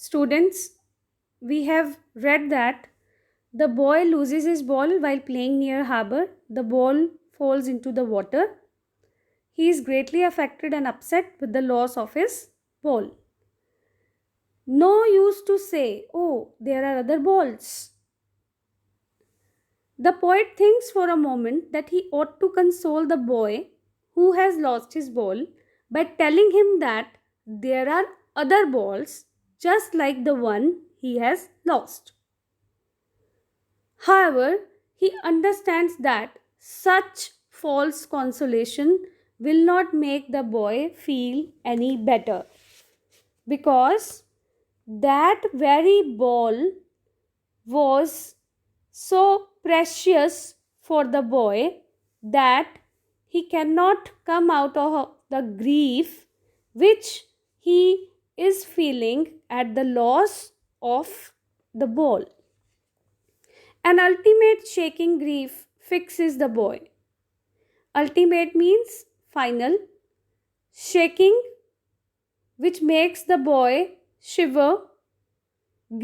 Students, we have read that the boy loses his ball while playing near harbor. The ball falls into the water. He is greatly affected and upset with the loss of his ball. No use to say, "Oh, there are other balls." The poet thinks for a moment that he ought to console the boy who has lost his ball by telling him that there are other balls just like the one he has lost. However, he understands that such false consolation will not make the boy feel any better, because that very ball was so precious for the boy that he cannot come out of the grief which he is feeling at the loss of the ball. An ultimate shaking grief fixes the boy. Ultimate means final. Shaking, which makes the boy shiver.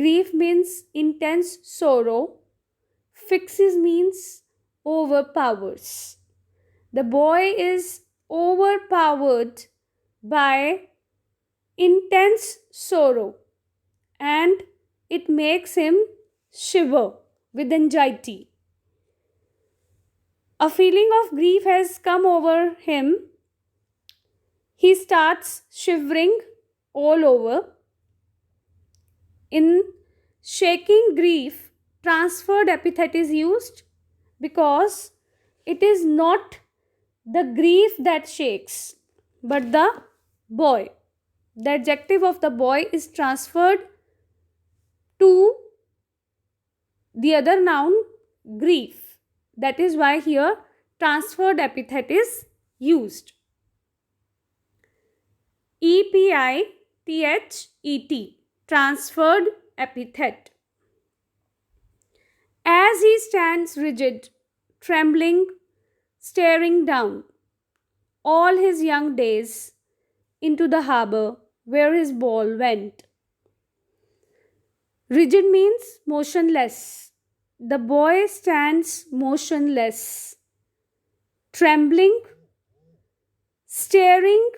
Grief means intense sorrow. Fixes means overpowers. The boy is overpowered by intense sorrow, and it makes him shiver with anxiety. A feeling of grief has come over him. He starts shivering all over. In shaking grief, transferred epithet is used because it is not the grief that shakes, but the boy. The adjective of the boy is transferred to the other noun, grief. That is why here transferred epithet is used. EPITHET, transferred epithet. As he stands rigid, trembling, staring down all his young days into the harbor where his ball went. Rigid means motionless. The boy stands motionless, trembling, staring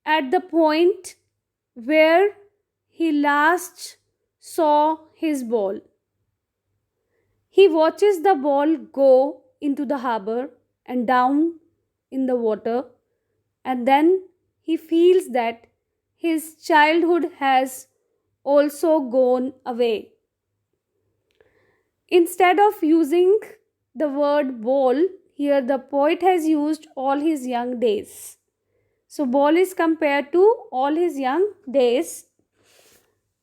at the point where he last saw his ball. He watches the ball go into the harbor and down in the water, and then he feels that his childhood has also gone away. Instead of using the word ball, here the poet has used all his young days. So ball is compared to all his young days.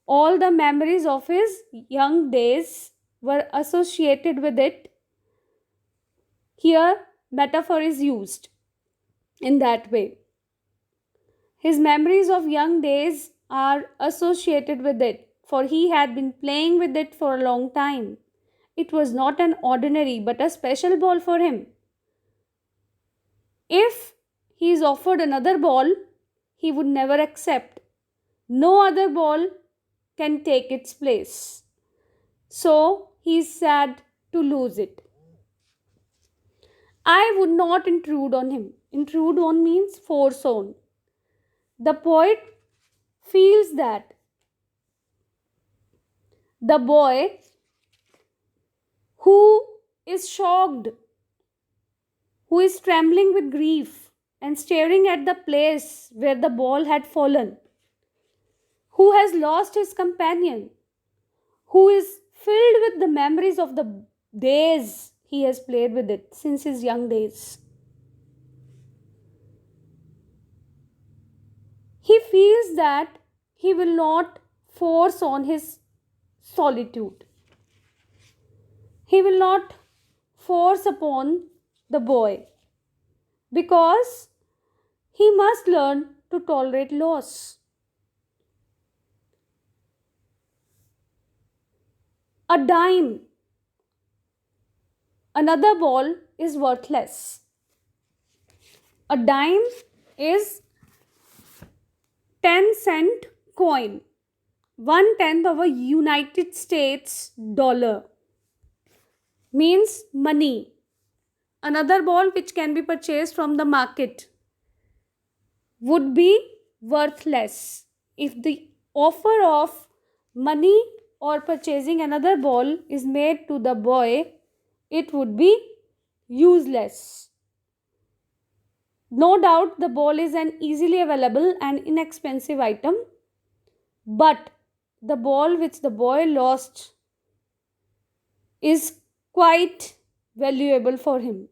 All the memories of his young days were associated with it. Here metaphor is used in that way. His memories of young days are associated with it, for he had been playing with it for a long time. It was not an ordinary but a special ball for him. If he is offered another ball, he would never accept. No other ball can take its place. So he is sad to lose it. I would not intrude on him. Intrude on means force on. The poet feels that the boy who is shocked, who is trembling with grief and staring at the place where the ball had fallen, who has lost his companion, who is filled with the memories of the days he has played with it since his young days. He feels that he will not force on his solitude. He will not force upon the boy, because he must learn to tolerate loss. A dime, another ball, is worthless. A dime is 10-cent coin, 1/10 of a United States dollar means money. Another ball which can be purchased from the market would be worthless. If the offer of money or purchasing another ball is made to the boy, it would be useless. No doubt the ball is an easily available and inexpensive item, but the ball which the boy lost is quite valuable for him.